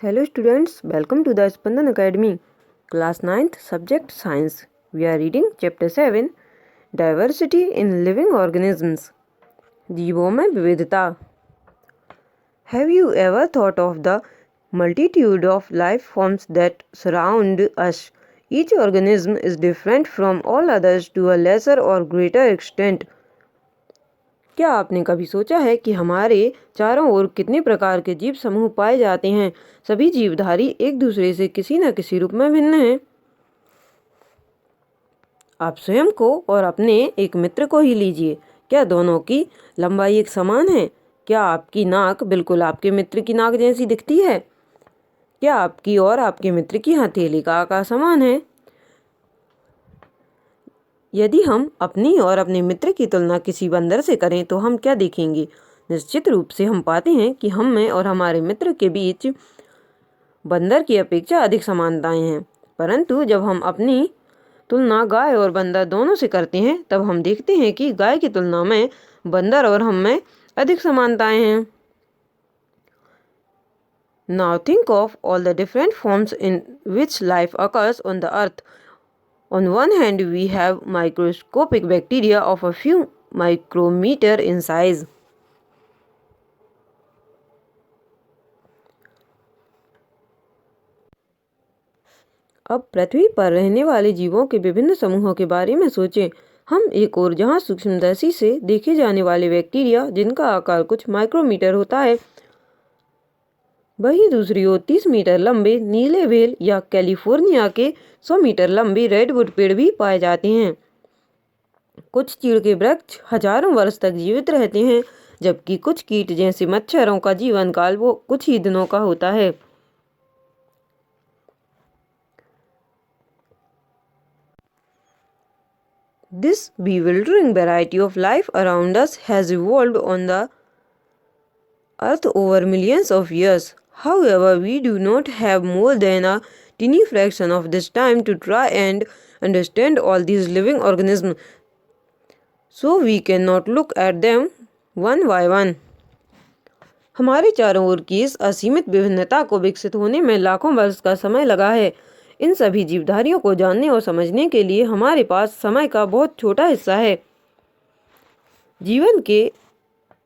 Hello students, welcome to the Spandan Academy. Class 9th, Subject Science. We are reading Chapter 7, Diversity in Living Organisms. जीवों में विविधता. Have you ever thought of the multitude of life forms that surround us? Each organism is different from all others to a lesser or greater extent. क्या आपने कभी सोचा है कि हमारे चारों ओर कितने प्रकार के जीव समूह पाए जाते हैं? सभी जीवधारी एक दूसरे से किसी न किसी रूप में भिन्न हैं। आप स्वयं को और अपने एक मित्र को ही लीजिए। क्या दोनों की लंबाई एक समान है? क्या आपकी नाक बिल्कुल आपके मित्र की नाक जैसी दिखती है? क्या आपकी और आपके मित्र की हथेली का आकार समान है? यदि हम अपनी और अपने मित्र की तुलना किसी बंदर से करें तो हम क्या देखेंगे? निश्चित रूप से हम पाते हैं कि हम में और हमारे मित्र के बीच बंदर की अपेक्षा अधिक समानताएं हैं। परंतु जब हम अपनी तुलना गाय और बंदर दोनों से करते हैं तब हम देखते हैं कि गाय की तुलना में बंदर और हम में अधिक समानताएं हैं। Now think of all the different forms in which life occurs on the earth. On one hand, we have microscopic bacteria of a few micrometer in size. अब पृथ्वी पर रहने वाले जीवों के विभिन्न समूहों के बारे में सोचें। हम एक और जहां सूक्ष्मदर्शी से देखे जाने वाले बैक्टीरिया जिनका आकार कुछ माइक्रोमीटर होता है, वही दूसरी ओर 30 मीटर लंबे नीले व्हेल या कैलिफोर्निया के 100 मीटर लंबे रेडवुड पेड़ भी पाए जाते हैं। कुछ चीड़ के वृक्ष हजारों वर्ष तक जीवित रहते हैं, जबकि कुछ कीट जैसे मच्छरों का जीवन काल वो कुछ ही दिनों का होता है। This bewildering variety of life around us has evolved on the earth over millions of years. However, we do not have more than a tiny fraction of this time to try and understand all these living organisms, so we cannot look at them one by one. हमारे चारों ओर की इस असीमित विभिन्नता को विकसित होने में लाखों वर्ष का समय लगा है। इन सभी जीवधारियों को जानने और समझने के लिए हमारे पास समय का बहुत छोटा हिस्सा है। जीवन के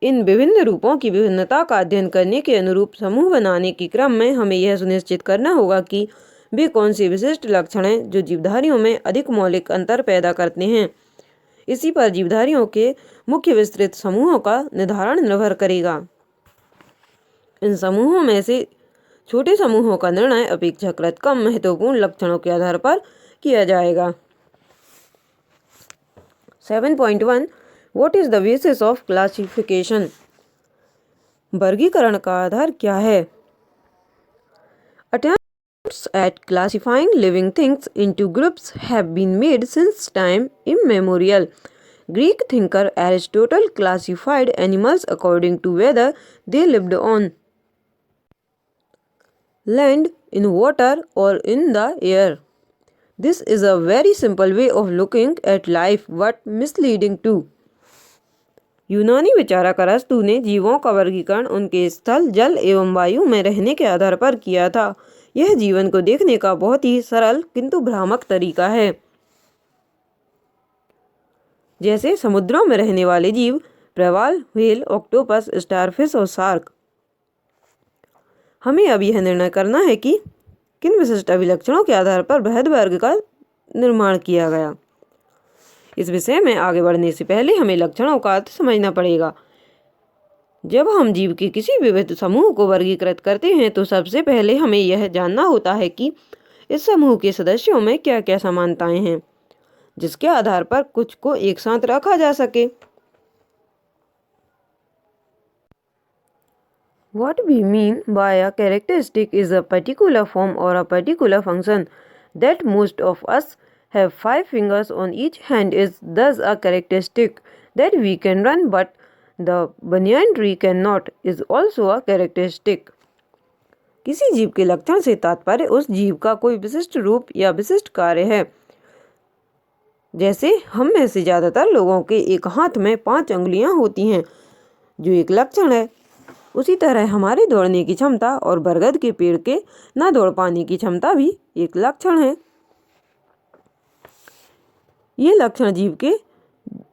इन विभिन्न रूपों की विभिन्नता का अध्ययन करने के अनुरूप समूह बनाने के क्रम में हमें यह सुनिश्चित करना होगा कि वे कौन से विशिष्ट लक्षण हैं जो जीवधारियों में अधिक मौलिक अंतर पैदा करते हैं। इसी पर जीवधारियों के मुख्य विस्तृत समूहों का निर्धारण निर्भर करेगा। इन समूहों में से छोटे समूहों का निर्णय अपेक्षाकृत कम महत्वपूर्ण लक्षणों के आधार पर किया जाएगा। 7.1 What is the basis of classification? वर्गीकरण का आधार क्या है? Attempts at classifying living things into groups have been made since time immemorial. Greek thinker Aristotle classified animals according to whether they lived on land, in water, or in the air. This is a very simple way of looking at life, but misleading too. यूनानी विचारक अरस्तु ने जीवों का वर्गीकरण उनके स्थल, जल एवं वायु में रहने के आधार पर किया था। यह जीवन को देखने का बहुत ही सरल किंतु भ्रामक तरीका है। जैसे समुद्रों में रहने वाले जीव, प्रवाल, व्हेल, ऑक्टोपस, स्टारफिश और शार्क। हमें अब यह निर्णय करना है कि किन विशिष्ट अभिलक्षणों के आधार पर बृहद वर्ग का निर्माण किया गया। इस विषय में आगे बढ़ने से पहले हमें लक्षणों का अर्थ समझना पड़ेगा। जब हम जीव के किसी विविध समूह को वर्गीकृत करते हैं तो सबसे पहले हमें यह जानना होता है कि इस समूह के सदस्यों में क्या क्या समानताएं हैं, जिसके आधार पर कुछ को एक साथ रखा जा सके। What we mean by a characteristic is a particular form or a particular function. That most of us have 5 fingers on each hand is thus a characteristic. That we can run but the banyan tree cannot is also a characteristic. किसी जीव के लक्षण से तात्पर्य उस जीव का कोई विशिष्ट रूप या विशिष्ट कार्य है। जैसे हम में से ज़्यादातर लोगों के एक हाथ में 5 अंगुलियां होती हैं, जो एक लक्षण है। उसी तरह हमारे दौड़ने की क्षमता और बरगद के पेड़ के न दौड़ पाने की क्षमता भी एक लक्षण है। ये लक्षण जीव के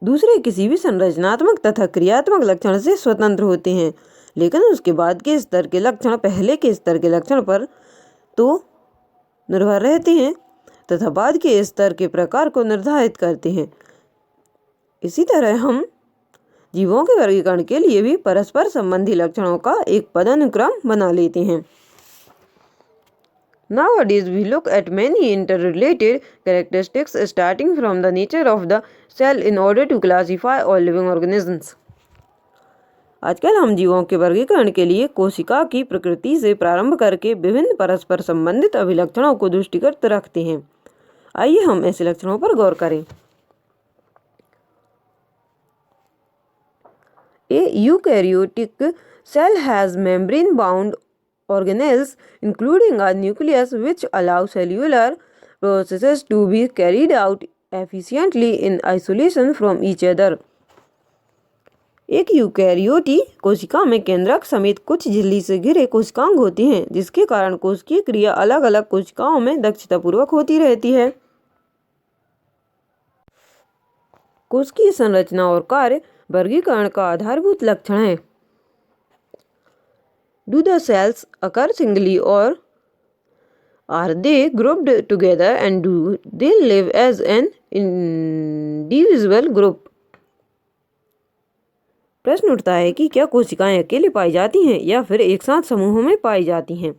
दूसरे किसी भी संरचनात्मक तथा क्रियात्मक लक्षण से स्वतंत्र होते हैं, लेकिन उसके बाद के स्तर के लक्षण पहले के स्तर के लक्षण पर तो निर्भर रहते हैं तथा बाद के स्तर के प्रकार को निर्धारित करते हैं। इसी तरह हम जीवों के वर्गीकरण के लिए भी परस्पर संबंधी लक्षणों का एक पदानुक्रम बना लेते हैं। Nowadays we look at many interrelated characteristics starting from the nature of the cell in order to classify all living organisms. आजकल हम जीवों के वर्गीकरण के लिए कोशिका की प्रकृति से प्रारंभ करके विभिन्न परस्पर संबंधित अभिलक्षणों को दृष्टिगत रखते हैं। आइए हम ऐसे लक्षणों पर गौर करें। A eukaryotic cell has membrane-bound organelles, including a nucleus, which allow cellular processes to be carried out efficiently in isolation from each other. एक यूकैरियोटी कोशिका में केंद्रक समेत कुछ झिल्ली से घिरे कोशिकांग होते हैं, जिसके कारण कोशिकीय क्रिया अलग अलग कोशिकाओं में दक्षतापूर्वक होती रहती है। कोशिकीय संरचना और कार्य वर्गीकरण का आधारभूत लक्षण है। Do the cells occur singly or are they grouped together and do they live as an individual group? प्रश्न उठता है कि क्या कोशिकाएं अकेले पाई जाती हैं या फिर एक साथ समूहों में पाई जाती हैं।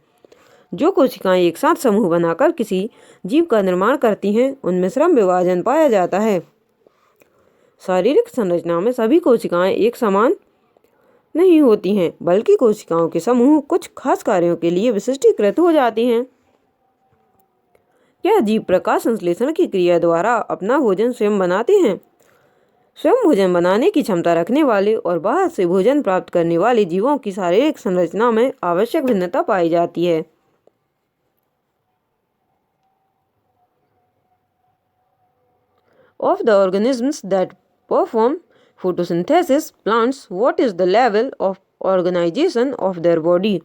जो कोशिकाएं एक साथ समूह बनाकर किसी जीव का निर्माण करती हैं, उनमें श्रम विभाजन पाया जाता है। शारीरिक संरचना में सभी कोशिकाएं एक समान नहीं होती हैं, बल्कि कोशिकाओं के समूह कुछ खास कार्यों के लिए विशिष्टीकृत हो जाती हैं। क्या जीव प्रकाश संश्लेषण की क्रिया द्वारा अपना भोजन स्वयं बनाते हैं? स्वयं भोजन बनाने की क्षमता रखने वाले और बाहर से भोजन प्राप्त करने वाले जीवों की शारीरिक संरचना में आवश्यक भिन्नता पाई जाती है। Of the organisms that perform photosynthesis, plants, what is the level of organization of their body?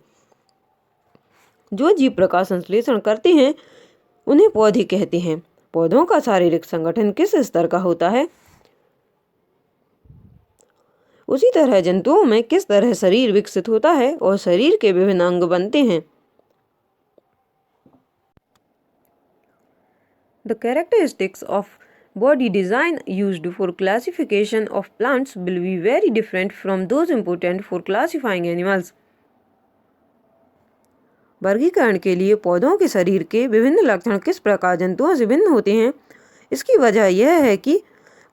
जो जीव प्रकाश संश्लेषण करते हैं उन्हें पौधे कहते हैं। पौधों का शारीरिक संगठन किस स्तर का होता है? उसी तरह जंतुओं में किस तरह शरीर विकसित होता है और शरीर के विभिन्न अंग बनते हैं। The characteristics of body design used for classification of plants will be very different from those important for classifying animals. वर्गीकरण के लिए पौधों के शरीर के विभिन्न लक्षण किस प्रकार जंतुओं से भिन्न होते हैं। इसकी वजह यह है कि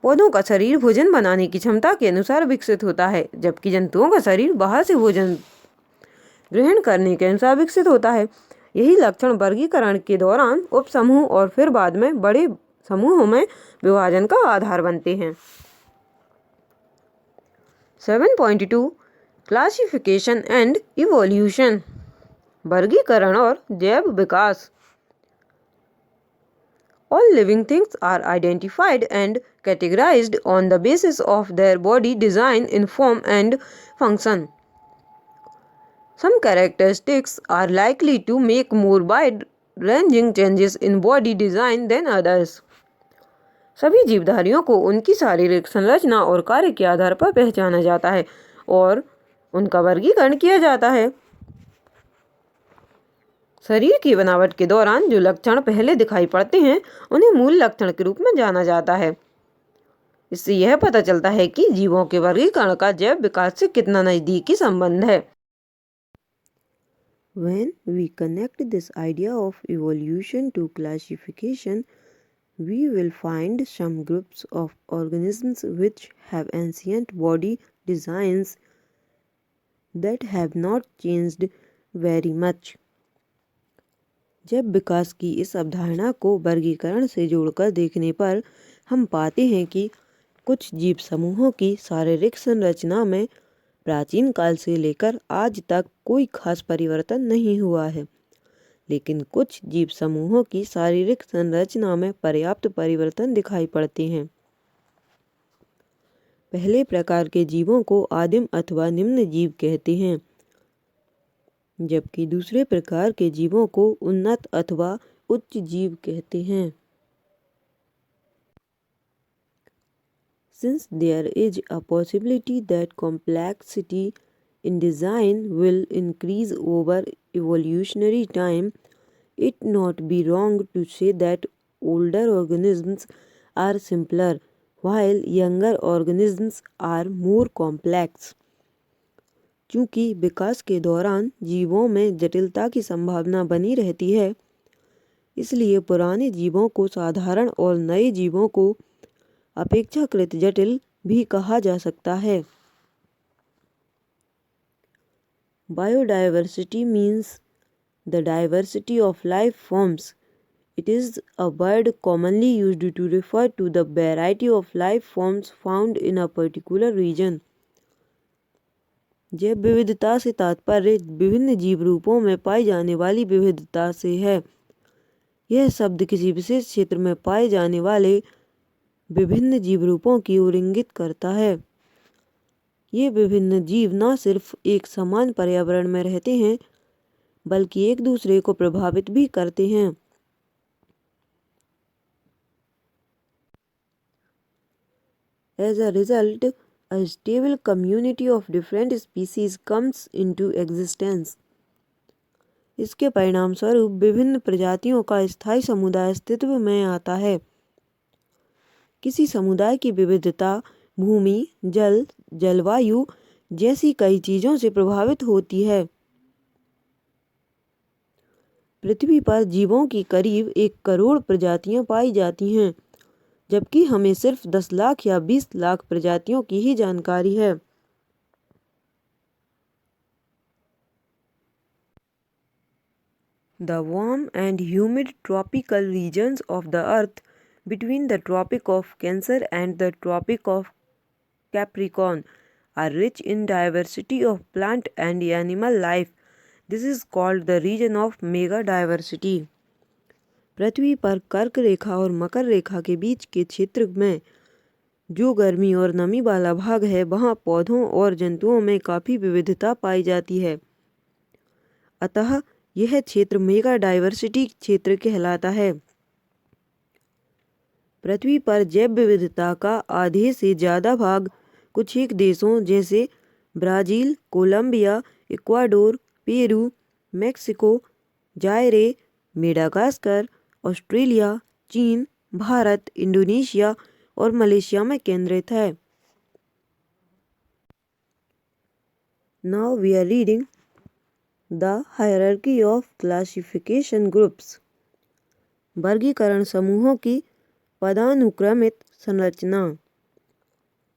पौधों का शरीर भोजन बनाने की क्षमता के अनुसार विकसित होता है, जबकि जंतुओं का शरीर बाहर से भोजन ग्रहण करने के अनुसार विकसित होता है। यही लक्षण वर्गीकरण के दौरान उपसमूह और फिर बाद में बड़े समूहों में विभाजन का आधार बनते हैं। 7.2 क्लासिफिकेशन एंड इवोल्यूशन, वर्गीकरण और जैव विकास। All living things are identified and categorized on the basis of their body design in form and function. Some characteristics are likely to make more wide-ranging changes in body design than others. सभी जीवधारियों को उनकी शारीरिक संरचना और कार्य के आधार पर पहचाना जाता है और उनका वर्गीकरण किया जाता है। शरीर की बनावट के दौरान जो लक्षण पहले दिखाई पड़ते हैं उन्हें मूल लक्षण के रूप में जाना जाता है। इससे यह पता चलता है कि जीवों के वर्गीकरण का जैव विकास से कितना नजदीकी संबंध है। When we connect this idea of evolution to classification, we will find some groups of organisms which have ancient body designs that have not changed very much. जैव विकास की इस अवधारणा को वर्गीकरण से जोड़कर देखने पर हम पाते हैं कि कुछ जीव समूहों की शारीरिक संरचना में प्राचीन काल से लेकर आज तक कोई खास परिवर्तन नहीं हुआ है, लेकिन कुछ जीव समूहों की शारीरिक संरचना में पर्याप्त परिवर्तन दिखाई पड़ते हैं। पहले प्रकार के जीवों को आदिम अथवा निम्न जीव कहते हैं। जबकि दूसरे प्रकार के जीवों को उन्नत अथवा उच्च जीव कहते हैं। Since there is a possibility that complexity in design will increase over evolutionary time, it not be wrong to say that older organisms are simpler while younger organisms are more complex. चूँकि विकास के दौरान जीवों में जटिलता की संभावना बनी रहती है, इसलिए पुराने जीवों को साधारण और नए जीवों को अपेक्षाकृत जटिल भी कहा जा सकता है। Biodiversity means the diversity of life forms. It is a word commonly used to refer to the variety of life forms found in a particular region. जैव विविधता से तात्पर्य विभिन्न जीव रूपों में पाई जाने वाली विविधता से है। यह शब्द किसी विशेष क्षेत्र में पाए जाने वाले विभिन्न जीव रूपों की ओर इंगित करता है। ये विभिन्न जीव न सिर्फ एक समान पर्यावरण में रहते हैं, बल्कि एक दूसरे को प्रभावित भी करते हैं। As a result, a stable community of different species comes into existence. इसके परिणाम स्वरूप विभिन्न प्रजातियों का स्थायी समुदाय अस्तित्व में आता है। किसी समुदाय की विविधता भूमि, जल, जलवायु जैसी कई चीज़ों से प्रभावित होती है। पृथ्वी पर जीवों की करीब 1 करोड़ प्रजातियां पाई जाती हैं, जबकि हमें सिर्फ 10 लाख या 20 लाख प्रजातियों की ही जानकारी है। The warm and humid tropical regions of the earth between the Tropic of Cancer and the Tropic of Capricorn are rich in diversity of plant and animal life. This is called the region of megadiversity. पृथ्वी पर कर्क रेखा और मकर रेखा के बीच के क्षेत्र में जो गर्मी और नमी वाला भाग है, वहाँ पौधों और जंतुओं में काफ़ी विविधता पाई जाती है। अतः यह क्षेत्र मेगा डाइवर्सिटी क्षेत्र कहलाता है। पृथ्वी पर जैव विविधता का आधे से ज़्यादा भाग कुछ एक देशों जैसे Brazil, Colombia, Ecuador, Peru, Mexico, Zaire, Madagascar, Australia, चीन, भारत, इंडोनेशिया और मलेशिया में केंद्रित है। Now we are reading the hierarchy of classification groups. वर्गीकरण समूहों की पदानुक्रमित संरचना।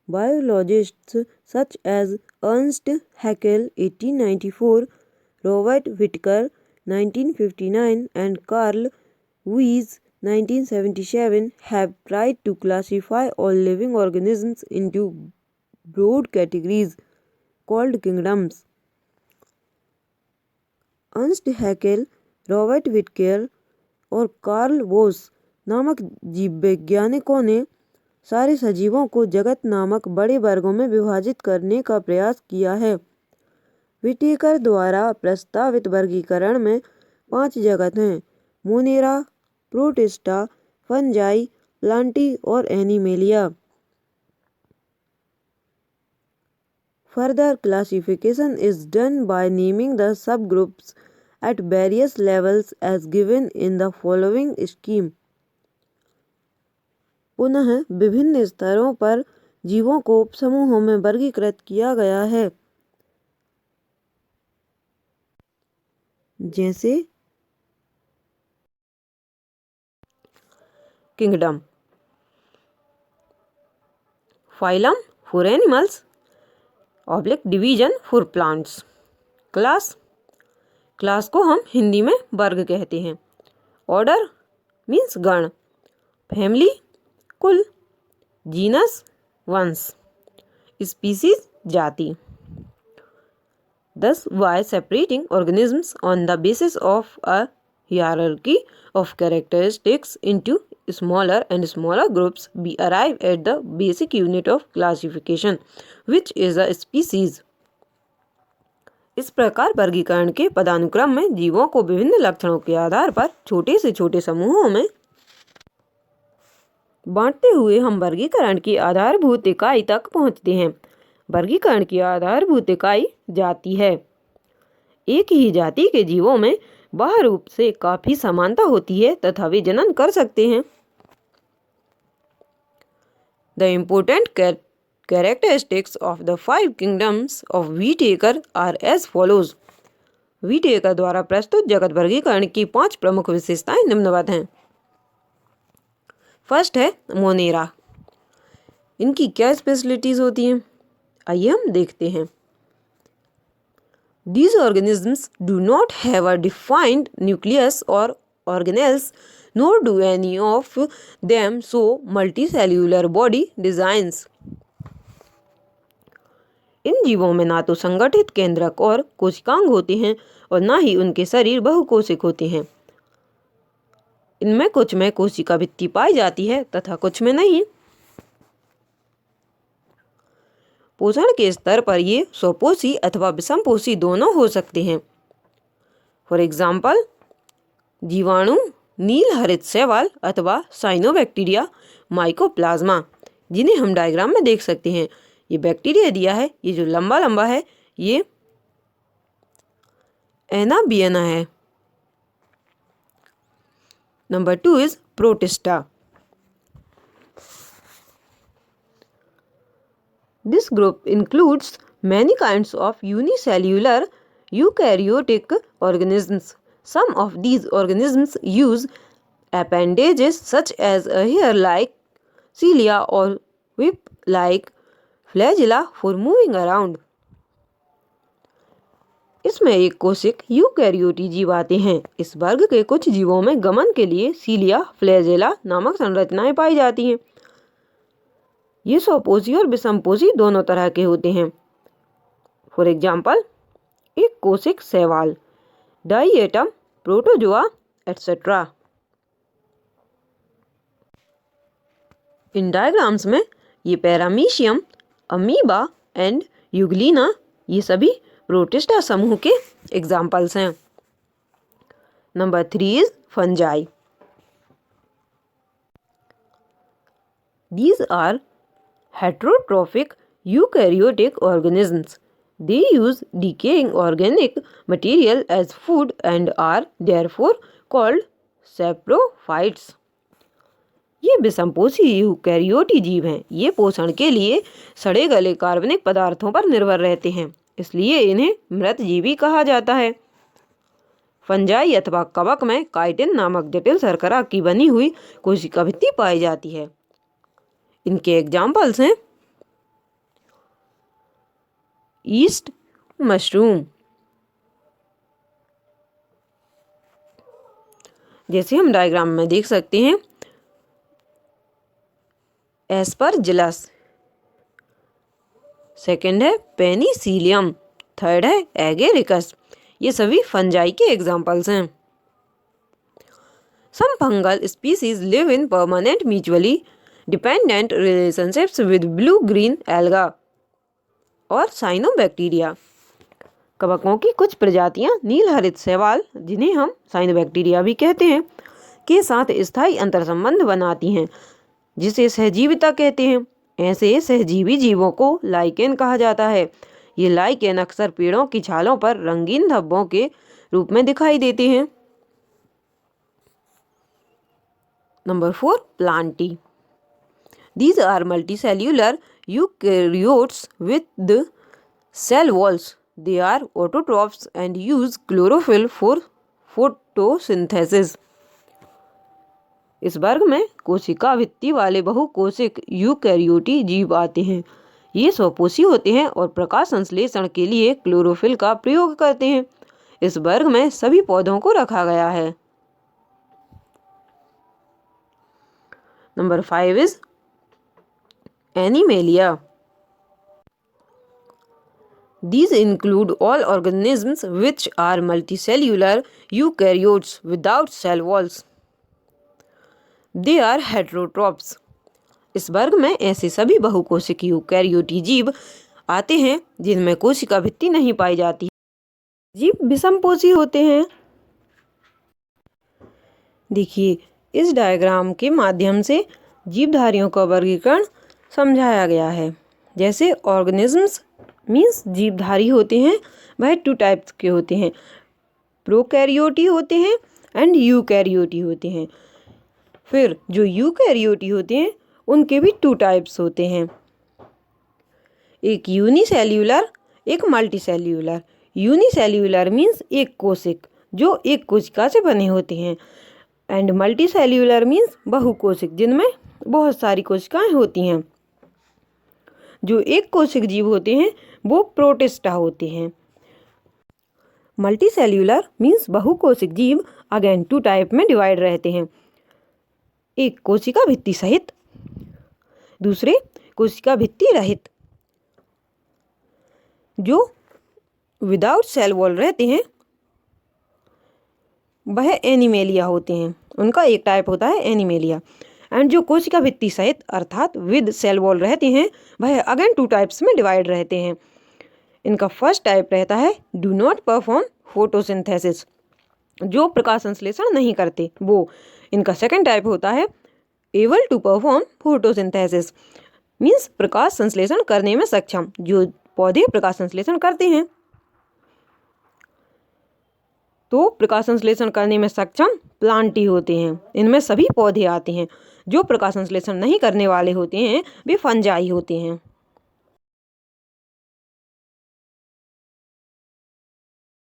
Biologists such as Ernst Haeckel (1894), Robert Whittaker (1959), and Carl Weiss (1977) have tried to classify all living organisms into broad categories called kingdoms. Ernst Haeckel, Robert Whittaker और Carl वोस नामक जीववैज्ञानिकों ने सारे सजीवों को जगत नामक बड़े वर्गों में विभाजित करने का प्रयास किया है। विटेकर द्वारा प्रस्तावित वर्गीकरण में 5 जगत हैं: मोनेरा, प्रोटिस्टा, फंजाई, प्लांटी और animalia. Further classification is done by naming the subgroups at various levels as given in the following scheme. पुनः विभिन्न स्तरों पर जीवों को उपसमूहों में वर्गीकृत किया गया है, जैसे kingdom, phylum for animals oblique division for plants, class को हम हिंदी में वर्ग कहते हैं, ऑर्डर मीन्स गण, फैमिली कुल, जीनस वंश, स्पीसीज जाति। Thus, by separating organisms on the basis of a hierarchy of characteristics into smaller and smaller groups, we arrive at the basic unit of classification, which is a species. इस प्रकार वर्गीकरण के पदानुक्रम में जीवों को विभिन्न लक्षणों के आधार पर छोटे से छोटे समूहों में बांटते हुए हम वर्गीकरण की आधारभूत इकाई तक पहुंचते हैं। वर्गीकरण की आधारभूत इकाई जाति है। एक ही जाति के जीवों में बाह्य रूप से काफी समानता होती है तथा वे जनन कर सकते हैं। The important characteristics of the 5 kingdoms of Whittaker are as follows. Whittaker द्वारा प्रस्तुत जगत वर्गीकरण की 5 प्रमुख विशेषताएं निम्नवत हैं। फर्स्ट है मोनेरा। इनकी क्या स्पेशलिटीज होती हैं, आइए हम देखते हैं। These organisms do not have a defined nucleus or organelles, nor do any of them show multicellular body designs. इन जीवों में ना तो संगठित केंद्रक और कोशिकांग होते हैं और ना ही उनके शरीर बहुकोशिक होते हैं। इनमें कुछ में कोशिका भित्ति पाई जाती है तथा कुछ में नहीं। पोषण के स्तर पर ये स्वपोषी अथवा विषमपोषी दोनों हो सकते हैं। फॉर एग्जाम्पल, जीवाणु नील हरित शैवाल अथवा साइनोबैक्टीरिया माइकोप्लाज्मा, जिन्हें हम डायग्राम में देख सकते हैं। ये बैक्टीरिया दिया है, ये जो लंबा लंबा है ये एनाबियना है। Number 2 is protista. This group includes many kinds of unicellular eukaryotic organisms. Some of these organisms use appendages such as a hair-like cilia or whip-like flagella for moving around. इसमें एक कोशिक यूकैरियोटी जीव आते हैं। इस वर्ग के कुछ जीवों में गमन के लिए सीलिया, फ्लैजेला नामक संरचनाएं पाई जाती हैं। ये स्वपोषी और विषमपोषी दोनों तरह के होते हैं। फॉर एग्जाम्पल, एक कोशिक शैवाल, डाइएटम, प्रोटोजोआ एटसेट्रा। इन डायग्राम्स में ये पैरामीशियम, अमीबा एंड यूग्लिना ये सभी प्रोटिस्टा समूह के एग्जाम्पल्स हैं। Number 3 is fungi. These are heterotrophic eukaryotic organisms. They use decaying organic material as food and are therefore called saprophytes. ये विषमपोषी यूकैरियोटी जीव हैं। ये पोषण के लिए सड़े गले कार्बनिक पदार्थों पर निर्भर रहते हैं, इसलिए इन्हें मृतजीवी कहा जाता है। फंजाई अथवा कवक में काइटिन नामक जटिल शर्करा की बनी हुई कोशिका भित्ति पाई जाती है। इनके एग्जाम्पल्स हैं ईस्ट मशरूम, जैसे हम डायग्राम में देख सकते हैं, एस्परजिलस, सेकंड है पेनिसिलियम, थर्ड है एगेरिकस। ये सभी फंजाई के एग्जाम्पल्स हैं। Some fungal species live in permanent mutually dependent relationships with blue green alga और साइनोबैक्टीरिया। कवकों की कुछ प्रजातियां नील हरित शैवाल, जिन्हें हम साइनोबैक्टीरिया भी कहते हैं, के साथ स्थायी अंतर्संबंध बनाती हैं, जिसे सहजीविता कहते हैं। ऐसे सहजीवी जीवों को लाइकेन कहा जाता है। ये लाइकेन अक्सर पेड़ों की छालों पर रंगीन धब्बों के रूप में दिखाई देते हैं। Number 4 Plantae. These are multicellular eukaryotes with cell walls. They are autotrophs and use chlorophyll for photosynthesis. इस वर्ग में कोशिका भित्ति वाले बहुकोशिक यूकैरियोटी जीव आते हैं। ये स्वपोषी होते हैं और प्रकाश संश्लेषण के लिए क्लोरोफिल का प्रयोग करते हैं। इस वर्ग में सभी पौधों को रखा गया है। Number 5 is Animalia. These include all organisms which are multicellular eukaryotes without cell walls. They are heterotrophs. इस वर्ग में ऐसे सभी बहुकोशिक यूकैरियोटी जीव आते हैं जिनमें कोशिका भित्ति नहीं पाई जाती। जीव विषमपोषी होते हैं। देखिए, इस डायग्राम के माध्यम से जीवधारियों का वर्गीकरण समझाया गया है। जैसे ऑर्गेनिजम्स मीन्स जीवधारी होते हैं, वह 2 टाइप्स के होते हैं, प्रोकैरियोटी होते हैं एंड यूकैरियोटी होते हैं। फिर जो यूकैरियोटी होते हैं उनके भी 2 टाइप्स होते हैं, एक यूनिसेल्यूलर एक मल्टीसेल्यूलर। यूनिसेल्यूलर मीन्स एक कोशिक जो एक कोशिका से बने होते हैं, एंड मल्टीसेल्यूलर मीन्स बहुकोशिक जिनमें बहुत सारी कोशिकाएं होती हैं। जो एक कोशिक जीव होते हैं वो प्रोटिस्टा होते हैं। मल्टीसेल्यूलर मीन्स बहुकोशिक जीव अगेन 2 टाइप में डिवाइड रहते हैं, एक कोशिका भित्ति सहित, दूसरे कोशिका भित्ति रहित। जो विदाउट सेल वॉल रहते हैं वह एनिमेलिया होते हैं, उनका एक टाइप होता है एनिमेलिया। एंड जो कोशिका भित्ति सहित अर्थात विद सेल वॉल रहते हैं वह अगेन 2 टाइप्स में डिवाइड रहते हैं। इनका फर्स्ट टाइप रहता है डू नॉट परफॉर्म फोटोसिंथेसिस, जो प्रकाश संश्लेषण नहीं करते वो। इनका सेकंड टाइप होता है able to perform photosynthesis means प्रकाश संश्लेषण करने में सक्षम, जो पौधे प्रकाश संश्लेषण करते हैं। तो प्रकाश संश्लेषण करने में सक्षम प्लांटी होते हैं, इनमें सभी पौधे आते हैं। जो प्रकाश संश्लेषण नहीं करने वाले होते हैं वे फंजाई होते हैं।